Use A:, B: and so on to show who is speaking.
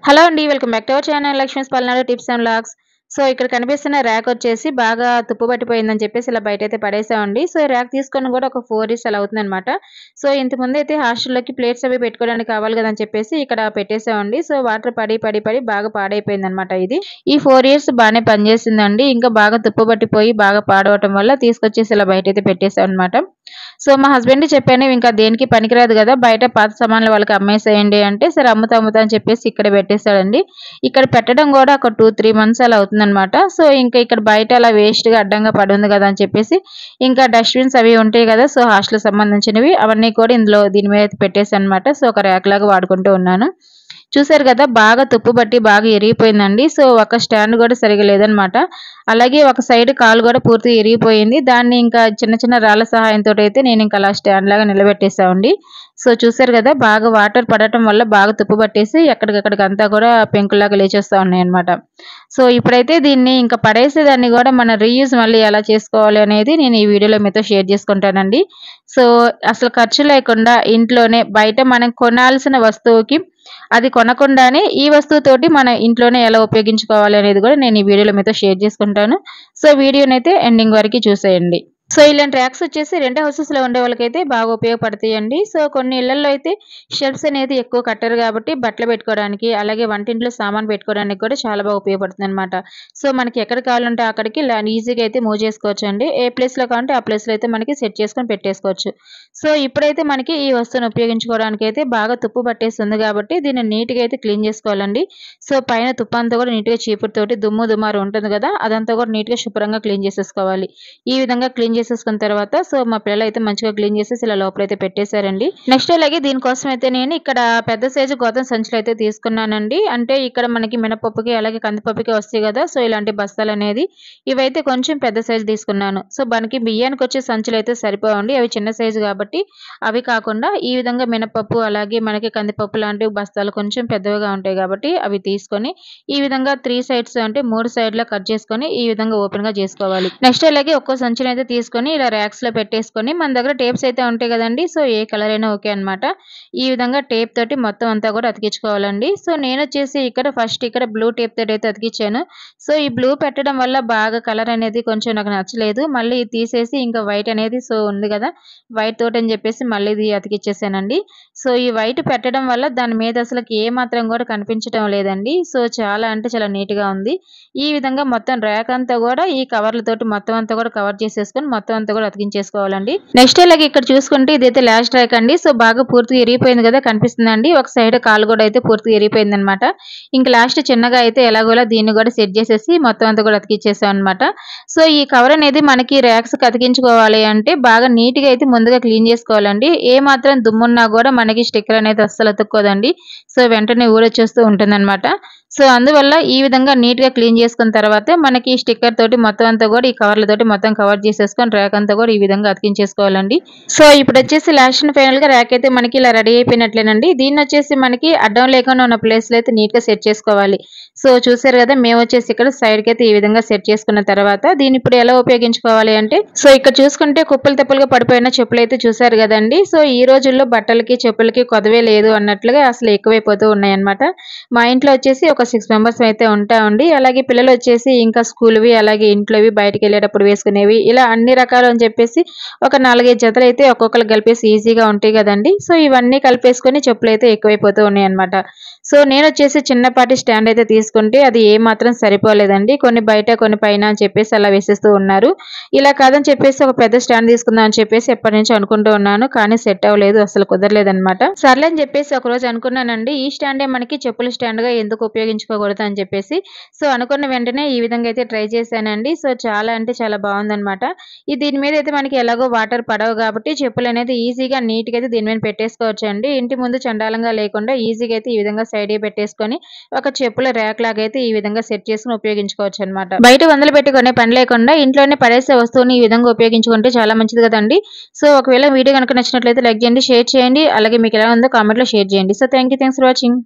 A: Hello అండి. Welcome back to our channel Lakshmi's Palnadu tips and vlogs. So, ఇక్కడ కనిపిస్తున్న rack వచ్చేసి బాగా తుప్పు పట్టిపోయిందని చెప్పేసి ఇలా బయటైతే పడేసామండి. సో, ఈ ర్యాక్ తీసుకొని కూడా ఒక 4 ఇయర్స్ అలా అవుతుందనమాట. సో, ఇంతకుముందైతే హాస్టల్‌లోకి ప్లేట్స్ అవి పెట్టుకోవడానికి కావాలి కదా అని చెప్పేసి ఇక్కడ పెట్టేసామండి. సో, వాటర్ పడి బాగా పాడైపోయిందనమాట ఇది. ఈ 4 ఇయర్స్ బానే పనిచేసిందండి. ఇంకా బాగా తుప్పు పట్టిపోయి బాగా పాడవటం వల్ల తీసుకొచ్చేసి ఇలా బయటైతే పెట్టేసామనమాట. సో, మా హస్బెండ్‌కి చెప్పాను, ఇంకా దేనికి పనికిరాదు గదా! బయట పాత సామాన్లు వాళ్ళకి అమ్మేసేయండి అంటే, సరే అమ్ముతా అని చెప్పేసి ఇక్కడ పెట్టేసాడండి. ఇక్కడ పెట్టడం గూడా ఒక 2, 3 మంత్స్ అలా అవుతుందనమాట. సో, ఇంకా ఇక్కడ బయట అలా వేస్ట్‌గా అడ్డంగా పడుంది గదా అని చెప్పేసి, ఇంకా డస్ట్‌బిన్స్ అవి ఉంటాయి గదా! సో, హాస్టల్‌కి సంబంధించినవి అవన్నీ కూడా దీని మీద అయితే పెట్టేసాననమాట. సో, ఒక ర్యాక్‌లాగా వాడుకుంటూ ఉన్నాను. చూసారు గదా! బాగా తుప్పు పట్టి బాగా ఇరిగిపోయిందండి. సో, ఒక స్టాండ్ గూడా సరిగ్గా లేదనమాట. అలాగే ఒక సైడ్ కాలు గూడా పూర్తిగా ఇరిగిపోయింది. దాన్ని ఇంకా చిన్న చిన్న రాళ్ళ సహాయంతోటైతే నేనింక అలా స్టాండ్‌లాగా నిలబెట్టేసామండి. సో, చూసారు గదా! బాగా వాటర్ పడటం వల్ల బాగా తుప్పు పట్టేసి ఎక్కడికక్కడికంతా కూడా పెంకుల్లాగా లేచేస్తా ఉన్నాయన్నమాట. సో, ఇప్పుడైతే దీన్ని ఇంక పడేసేదాన్ని గూడా మన రీయూజ్ మళ్ళీ ఎలా చేసుకోవాలి అనేది నేను ఈ వీడియోలో మీతో షేర్ చేసుకుంటానండి. సో, అసలు ఖర్చు లేకుండా ఇంట్లోనే బయట మనం కొనాల్సిన వస్తువుకి అది కొనకుండానే ఈ వస్తువుతోటి మన ఇంట్లోనే ఎలా ఉపయోగించుకోవాలి అనేది కూడా నేను ఈ వీడియోలో మీతో షేర్ చేసుకుంటాను. సో, వీడియోనైతే ఎండింగ్ వరకు చూసేయండి. సో, ఇలాంటి ర్యాక్స్ వచ్చేసి రెంట్ హౌసెస్‌లో ఉండే వాళ్ళకైతే బాగా ఉపయోగపడతాయండి. సో, కొన్ని ఇళ్లల్లో అయితే షెల్ఫ్స్ అనేది ఎక్కువ కట్టరు కాబట్టి బట్టలు పెట్టుకోవడానికి, అలాగే వంటింట్లో సామాను పెట్టుకోవడానికి కూడా చాలా బాగా ఉపయోగపడుతుందనమాట. సో, మనకి ఎక్కడ కావాలంటే అక్కడికి ఈజీగా అయితే మూవ్ చేసుకోవచ్చండి. ఏ ప్లేస్‌లో కావాలంటే ఆ ప్లేస్‌లో అయితే మనకి సెట్ చేసుకొని పెట్టేసుకోవచ్చు. సో, ఇప్పుడైతే మనకి ఈ వస్తువును ఉపయోగించుకోవడానికైతే బాగా తుప్పు పట్టేస్తుంది కాబట్టి దీన్ని నీట్‌గా అయితే క్లీన్ చేసుకోవాలండి. సో, పైన తుప్పంతా కూడా నీట్‌గా చీపురుతోటి దుమ్ము ఉంటుంది కదా! అదంతా కూడా నీట్‌గా శుభ్రంగా క్లీన్ చేసేసుకోవాలి. ఈ విధంగా క్లీన్ చేసేసుకున్న తర్వాత సో, మా పిల్లలైతే మంచిగా క్లీన్ చేసేసి ఇలా లోపలైతే పెట్టేశారండి. నెక్స్ట్ అలాగే దీనికోసం అయితే నేను ఇక్కడ పెద్ద సైజు గోతం సంచులైతే తీసుకున్నానండి. అంటే ఇక్కడ మనకి మినపప్పుకి అలాగే కందిపప్పుకి వస్తాయి కదా! సో, ఇలాంటి బస్తాలనేది ఇవైతే కొంచెం పెద్ద సైజు తీసుకున్నాను. సో, మనకి బియ్యానికొచ్చే సంచులైతే సరిపోవండి. అవి చిన్న సైజు కాబట్టి అవి కాకుండా ఈ విధంగా మినపప్పు అలాగే మనకి కందిపప్పు లాంటి బస్తాలు కొంచెం పెద్దవిగా ఉంటాయి కాబట్టి అవి తీసుకొని ఈ విధంగా 3 సైడ్స్ అంటే 3 సైడ్‌లా కట్ చేసుకొని ఈ విధంగా ఓపెన్‌గా చేసుకోవాలి. నెక్స్ట్ అలాగే ఒక్కో సంచినైతే తీసుకొని ఇలా ర్యాక్స్‌లో పెట్టేసుకొని మన దగ్గర టేప్స్ అయితే ఉంటాయి కదండీ! సో, ఏ కలర్ అయినా ఓకే అనమాట. ఈ విధంగా టేప్ తోటి మొత్తం అంతా కూడా అతికించుకోవాలండి. సో, నేనొచ్చేసి ఇక్కడ బ్లూ టేప్ తోటైతే అతికించాను. సో, ఈ బ్లూ పెట్టడం వల్ల బాగా కలర్ అనేది కొంచెం నాకు నచ్చలేదు. మళ్ళీ ఇది తీసేసి ఇంకా వైట్ అనేది సో, ఉంది కదా! వైట్ తోటని చెప్పేసి మళ్ళీ ఇది అతికిచ్చేసానండి. సో, ఈ వైట్ పెట్టడం వల్ల దాని మీద అసలకి ఏ మాత్రం కూడా కనిపించటం లేదండి. సో, చాలా అంటే చాలా నీట్‌గా ఉంది. ఈ విధంగా మొత్తం ర్యాక్ అంతా కూడా ఈ కవర్లతోటి మొత్తం అంతా కూడా కవర్ చేసేసుకొని మొత్తం అంతా కూడా అతికించేసుకోవాలండి. నెక్స్ట్ ఇలాగే ఇక్కడ చూసుకుంటే ఇదైతే లాస్ట్ ర్యాక్ అండి. సో, బాగా పూర్తిగా ఇరిగిపోయింది కదా! కనిపిస్తుందండి. ఒక సైడ్ కాలు కూడా అయితే పూర్తిగా ఇరిగిపోయిందనమాట. ఇంక లాస్ట్ చిన్నగా అయితే ఎలాగోలా దీన్ని కూడా సెట్ చేసేసి మొత్తం అంతా కూడా అతికిచ్చేసామనమాట. సో, ఈ కవర్ అనేది మనకి ర్యాక్స్‌కి అతికించుకోవాలి అంటే బాగా నీట్‌గా అయితే ముందుగా క్లీన్ చేసుకోవాలండి. ఏ మాత్రం దుమ్మున్నా కూడా మనకి స్టిక్కర్ అనేది అస్సలు అతుక్కోదండి. సో, వెంటనే ఊరొచ్చేస్తూ ఉంటుందనమాట. సో, అందువల్ల ఈ విధంగా నీట్‌గా క్లీన్ చేసుకున్న తర్వాతే మనకి ఈ స్టిక్కర్ తోటి మొత్తం అంతా కూడా ఈ కవర్లతోటి మొత్తం కవర్ చేసేసుకొని ర్యాక్ అంతా కూడా ఈ విధంగా అతికించేసుకోవాలండి. సో, ఇప్పుడొచ్చేసి లాస్ట్ అండ్ ఫైనల్‌గా ర్యాక్ అయితే మనకి ఇలా రెడీ అయిపోయినట్లేనండి. దీన్నొచ్చేసి మనకి అడ్డం లేకుండా ఉన్న ప్లేస్‌లో అయితే నీట్‌గా సెట్ చేసుకోవాలి. సో, చూసారు కదా! మేమొచ్చేసి ఇక్కడ సైడ్‌కైతే ఈ విధంగా సెట్ చేసుకున్న తర్వాత దీన్ని ఇప్పుడు ఎలా ఉపయోగించుకోవాలి అంటే సో, ఇక్కడ చూసుకుంటే కుప్పలు తెప్పలుగా పడిపోయిన చెప్పులైతే చూసారు గదండీ! సో, ఈ రోజుల్లో బట్టలకి, చెప్పులకి కొదవే లేదు అన్నట్లుగా అసలు ఎక్కువైపోతూ ఉన్నాయన్నమాట. మా ఇంట్లో వచ్చేసి ఒక 6 మెంబర్స్ అయితే ఉంటామండి. అలాగే పిల్లలొచ్చేసి ఇంకా స్కూల్‌వి, అలాగే ఇంట్లోవి, బయటికెళ్ళేటప్పుడు వేసుకునేవి ఇలా అన్ని రకాలు అని చెప్పేసి ఒక 4, 5 జతలైతే ఒక్కొక్కళ్ళకి కలిపేసి ఈజీగా ఉంటాయి గదండీ! సో, ఇవన్నీ కలిపేసుకొని చెప్పులైతే ఎక్కువైపోతూ ఉన్నాయన్నమాట. సో, నేనొచ్చేసి చిన్నపాటి స్టాండ్ అయితే తీసుకుంటే అది ఏమాత్రం సరిపోలేదండి. కొన్ని బయట, కొన్ని పైన అని చెప్పేసి అలా వేసేస్తూ ఉన్నారు. ఇలా కాదని చెప్పేసి ఒక పెద్ద స్టాండ్ తీసుకుందాం అని చెప్పేసి ఎప్పటినుంచో అనుకుంటూ ఉన్నాను. కానీ సెట్ అవ్వలేదు. అసలు కుదరలేదన్నమాట. సర్లే అని చెప్పేసి ఒకరోజు అనుకున్నానండి. ఈ స్టాండే మనకి చెప్పుల స్టాండ్‌గా ఎందుకు ఉపయోగించుకోకూడదు అని చెప్పేసి. సో, అనుకున్న వెంటనే ఈ విధంగా అయితే ట్రై చేశానండి. సో, చాలా అంటే చాలా బావుందన్నమాట. దీని మీద అయితే మనకి ఎలాగో వాటర్ పడవు కాబట్టి చెప్పులనేది ఈజీగా నీట్‌గా అయితే దీని మీద పెట్టేసుకోవచ్చండి. ఇంటి ముందు చండాలంగా లేకుండా ఈజీగా అయితే ఈ విధంగా సైడ్‌కి పెట్టేసుకొని ఒక చెప్పుల ర్యాక్ లాగా అయితే ఈ విధంగా సెట్ చేసుకొని ఉపయోగించుకోవచ్చన్నమాట. బయట వందలు పెట్టి కొనే పని లేకుండా ఇంట్లోనే పడేసే వస్తువుని ఈ విధంగా ఉపయోగించుకుంటే చాలా మంచిది కదండీ! సో, ఒకవేళ వీడియో గనుక నచ్చినట్లయితే లైక్ చేయండి, షేర్ చేయండి. అలాగే మీకు ఎలా ఉందో కామెంట్‌లో షేర్ చేయండి. So, thanks for watching.